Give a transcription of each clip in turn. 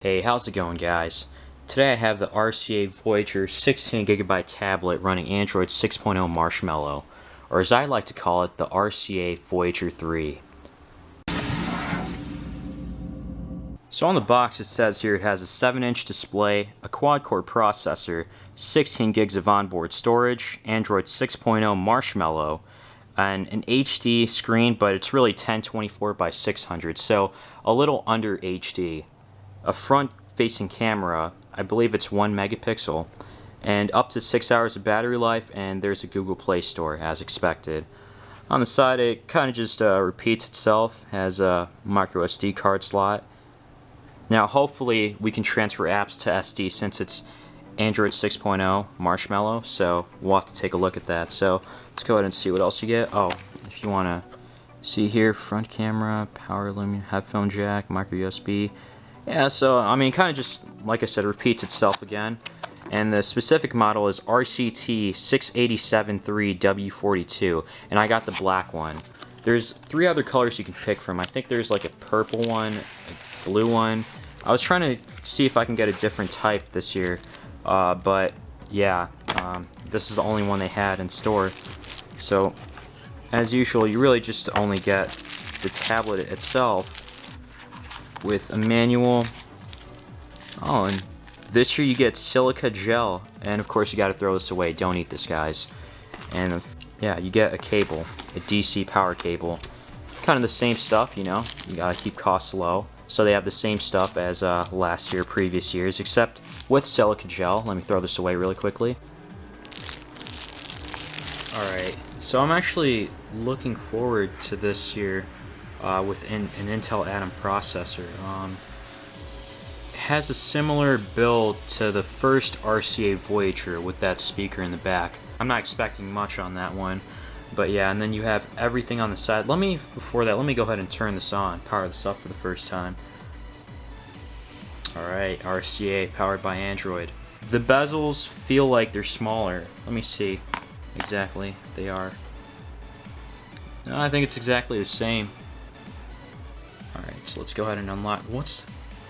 Hey, how's it going, guys? Today I have the RCA Voyager 16GB tablet running Android 6.0 Marshmallow, or as I like to call it, the RCA Voyager III. So on the box it says here it has a 7-inch display, a quad-core processor, 16 gigs of onboard storage, Android 6.0 Marshmallow, and an HD screen, but it's really 1024 by 600, so a little under HD. A front-facing camera, I believe it's 1 megapixel, and up to 6 hours of battery life, and there's a Google Play Store as expected. On the side it kind of just repeats itself, has a micro SD card slot. Now hopefully we can transfer apps to SD since it's Android 6.0 Marshmallow, so we'll have to take a look at that. So let's go ahead and see what else you get. Oh, if you want to see here, front camera, power lumen, headphone jack, micro USB. Yeah, so I mean, kind of just, like I said, repeats itself again. And the specific model is RCT6873W42, and I got the black one. There's 3 other colors you can pick from. I think there's like a purple one, a blue one. I was trying to see if I can get a different type this year, but yeah, this is the only one they had in store. So, as usual, you really just only get the tablet itself with a manual. Oh, and this year you get Silica Gel, and of course you gotta throw this away. Don't eat this, guys. And yeah, you get a cable, a DC power cable. Kind of the same stuff, you know. You gotta keep costs low. So they have the same stuff as last year, previous years, except with Silica Gel. Let me throw this away really quickly. Alright, so I'm actually looking forward to this year with an Intel Atom processor. It has a similar build to the first RCA Voyager with that speaker in the back. I'm not expecting much on that one, but yeah, and then you have everything on the side. Before that, let me go ahead and turn this on, power this up for the first time. Alright, RCA, powered by Android. The bezels feel like they're smaller. Let me see exactly if they are. No, I think it's exactly the same. Alright, so let's go ahead and unlock.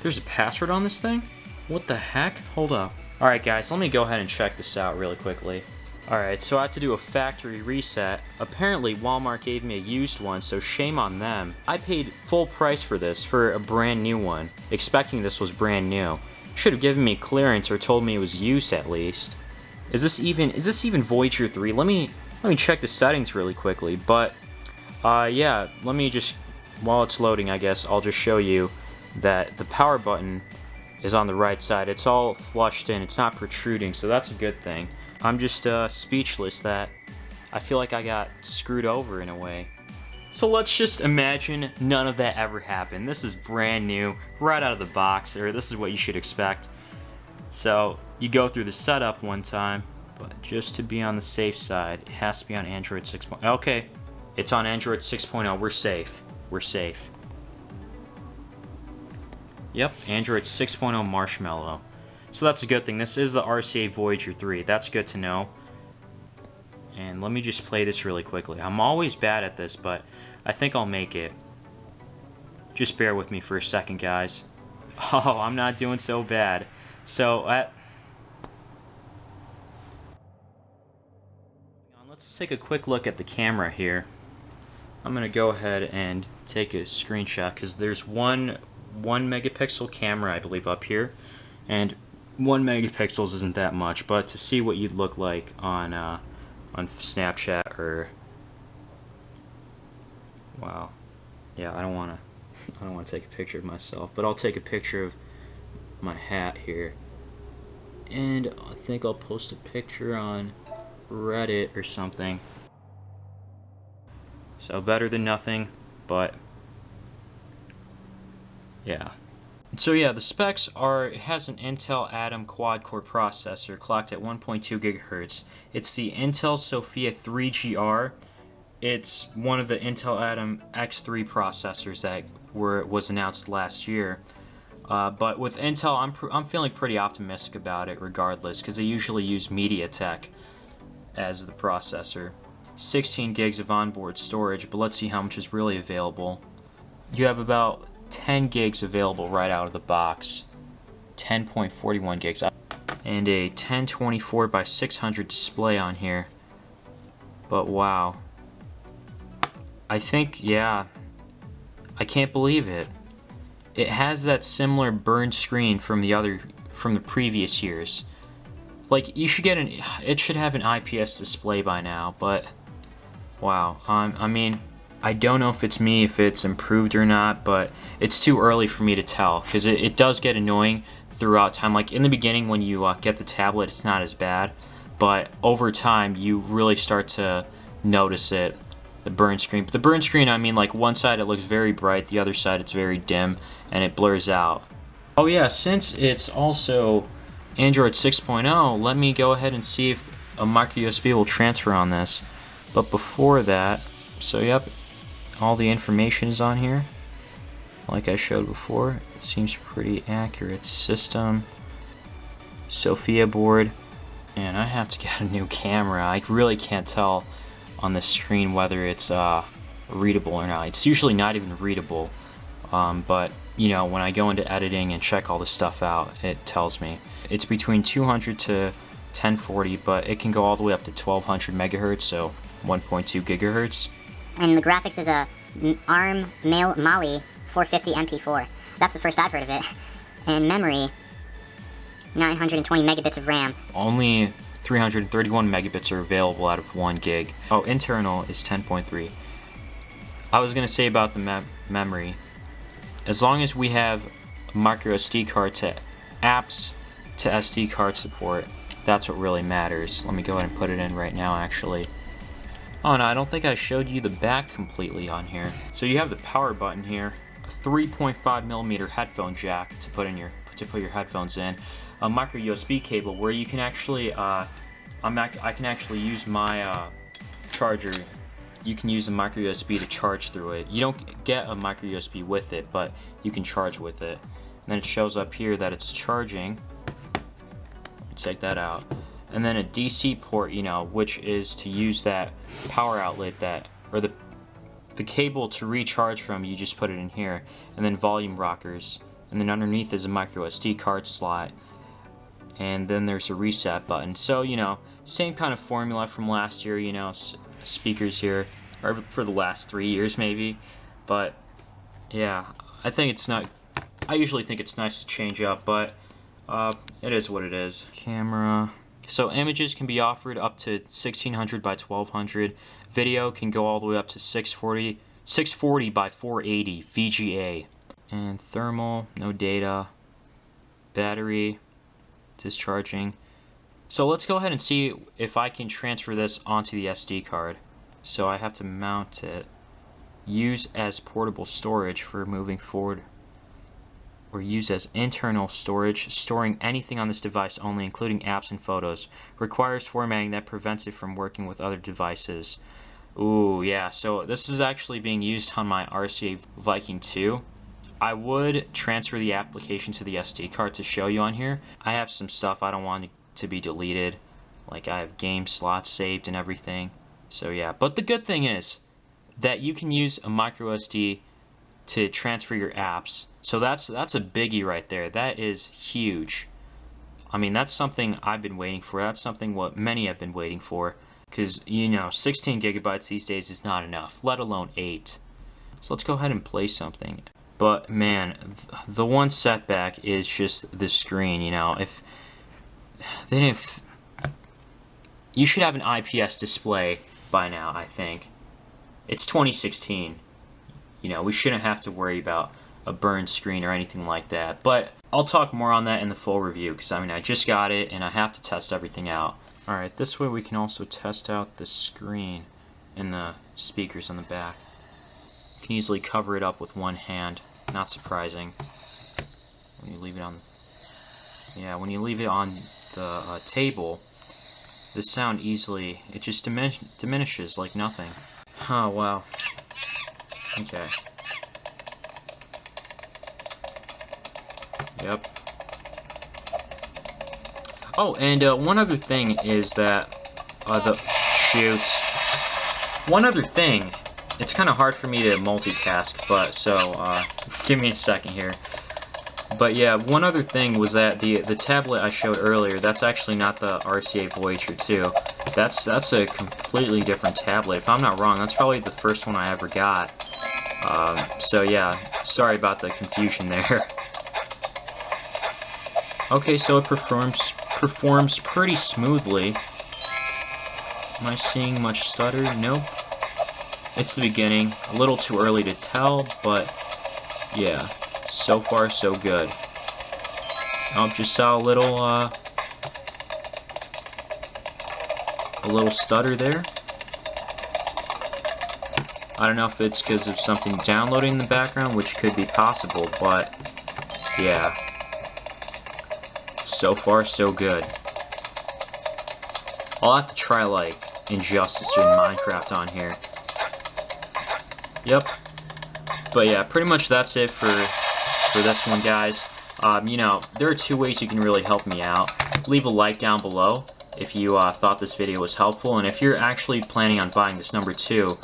There's a password on this thing? What the heck? Hold up. Alright guys, let me go ahead and check this out really quickly. Alright, so I had to do a factory reset. Apparently Walmart gave me a used one, so shame on them. I paid full price for this, for a brand new one, expecting this was brand new. Should have given me clearance or told me it was used at least. Is this even Voyager 3? Let me check the settings really quickly, but yeah, let me just, while it's loading, I guess I'll just show you that the power button is on the right side. It's all flushed in, it's not protruding, so that's a good thing. I'm just speechless that I feel like I got screwed over in a way. So let's just imagine none of that ever happened. This is brand new, right out of the box, or this is what you should expect. So you go through the setup one time, but just to be on the safe side, it has to be on Android 6.0. Okay, it's on Android 6.0. We're safe. We're safe. Yep, Android 6.0 Marshmallow. So that's a good thing. This is the RCA Voyager 3. That's good to know. And let me just play this really quickly. I'm always bad at this, but I think I'll make it. Just bear with me for a second, guys. Oh, I'm not doing so bad. So, let's take a quick look at the camera here. I'm going to go ahead and take a screenshot because there's one megapixel camera, I believe, up here. And 1 megapixels isn't that much, but to see what you'd look like on Snapchat or, wow, yeah, I don't want to take a picture of myself, but I'll take a picture of my hat here, and I think I'll post a picture on Reddit or something. So better than nothing, but yeah. So yeah, the specs are, it has an Intel Atom quad-core processor clocked at 1.2 gigahertz. It's the Intel Sophia 3GR. It's one of the Intel Atom X3 processors that was announced last year. But with Intel, I'm feeling pretty optimistic about it regardless, because they usually use MediaTek as the processor. 16 gigs of onboard storage, but let's see how much is really available. You have about 10 gigs available right out of the box. 10.41 gigs. And a 1024 by 600 display on here. But wow. I think, yeah, I can't believe it. It has that similar burned screen from the previous years. Like, you should get it should have an IPS display by now, but wow. I mean, I don't know if it's me, if it's improved or not, but it's too early for me to tell, because it does get annoying throughout time. Like, in the beginning when you get the tablet, it's not as bad, but over time you really start to notice it, the burn screen. But the burn screen, I mean, like, one side it looks very bright, the other side it's very dim, and it blurs out. Oh yeah, since it's also Android 6.0, let me go ahead and see if a micro USB will transfer on this. But before that, so yep, all the information is on here, like I showed before. It seems pretty accurate. System, Sophia board, and I have to get a new camera. I really can't tell on the screen whether it's readable or not. It's usually not even readable, but you know, when I go into editing and check all this stuff out, it tells me. It's between 200 to 1040, but it can go all the way up to 1200 megahertz, so 1.2 gigahertz. And the graphics is a ARM Mali 450 MP4. That's the first I've heard of it. And memory, 920 megabits of RAM. Only 331 megabits are available out of 1 gig. Oh, internal is 10.3. I was going to say about the memory, as long as we have a micro SD card to apps to SD card support, that's what really matters. Let me go ahead and put it in right now, actually. Oh no, I don't think I showed you the back completely on here. So you have the power button here, a 3.5mm headphone jack to put your headphones in, a micro USB cable where you can actually, I can actually use my charger. You can use a micro USB to charge through it. You don't get a micro USB with it, but you can charge with it. And then it shows up here that it's charging. Take that out. And then a DC port, you know, which is to use that power outlet or the cable to recharge from. You just put it in here. And then volume rockers. And then underneath is a micro SD card slot. And then there's a reset button. So, you know, same kind of formula from last year, you know, speakers here, or for the last 3 years maybe. But yeah, I usually think it's nice to change up, but it is what it is. Camera. So images can be offered up to 1600 by 1200. Video can go all the way up to 640 by 480 VGA. And thermal, no data. Battery, discharging. So let's go ahead and see if I can transfer this onto the SD card. So I have to mount it. Use as portable storage for moving forward. Or use as internal storage, storing anything on this device only, including apps and photos. Requires formatting that prevents it from working with other devices. Ooh, yeah, so this is actually being used on my RCA Viking 2. I would transfer the application to the SD card to show you on here. I have some stuff I don't want to be deleted. Like, I have game slots saved and everything. So yeah, but the good thing is that you can use a micro SD to transfer your apps. So that's a biggie right there. That is huge. I mean, that's something I've been waiting for. That's something what many have been waiting for. Because, you know, 16 gigabytes these days is not enough, let alone 8. So let's go ahead and play something. But man, the one setback is just the screen, you know. If they didn't, you should have an IPS display by now, I think. It's 2016. You know, we shouldn't have to worry about a burned screen or anything like that. But I'll talk more on that in the full review, because I mean, I just got it and I have to test everything out. Alright, this way we can also test out the screen and the speakers on the back. You can easily cover it up with one hand. Not surprising. When you leave it on, when you leave it on the table, the sound easily, it just diminishes like nothing. Oh wow. Okay. Yep. Oh, and one other thing is that one other thing. It's kind of hard for me to multitask, but so give me a second here. But yeah, one other thing was that the tablet I showed earlier, that's actually not the RCA Voyager II. That's a completely different tablet. If I'm not wrong, that's probably the first one I ever got. So yeah, sorry about the confusion there. Okay, so it performs pretty smoothly. Am I seeing much stutter? Nope. It's the beginning. A little too early to tell, but yeah, so far so good. Oh, just saw a little stutter there. I don't know if it's because of something downloading in the background, which could be possible, but yeah. So far, so good. I'll have to try, like, Injustice or Minecraft on here. Yep. But yeah, pretty much that's it for this one, guys. You know, there are two ways you can really help me out. Leave a like down below if you thought this video was helpful, and if you're actually planning on buying this number 2,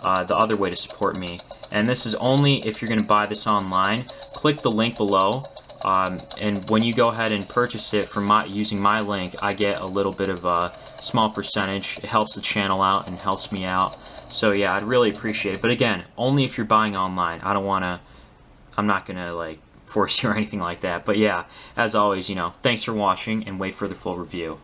the other way to support me. And this is only if you're going to buy this online. Click the link below, and when you go ahead and purchase it from using my link, I get a little bit of a small percentage. It helps the channel out and helps me out. So yeah, I'd really appreciate it. But again, only if you're buying online. I'm not going to like force you or anything like that. But yeah, as always, you know, thanks for watching, and wait for the full review.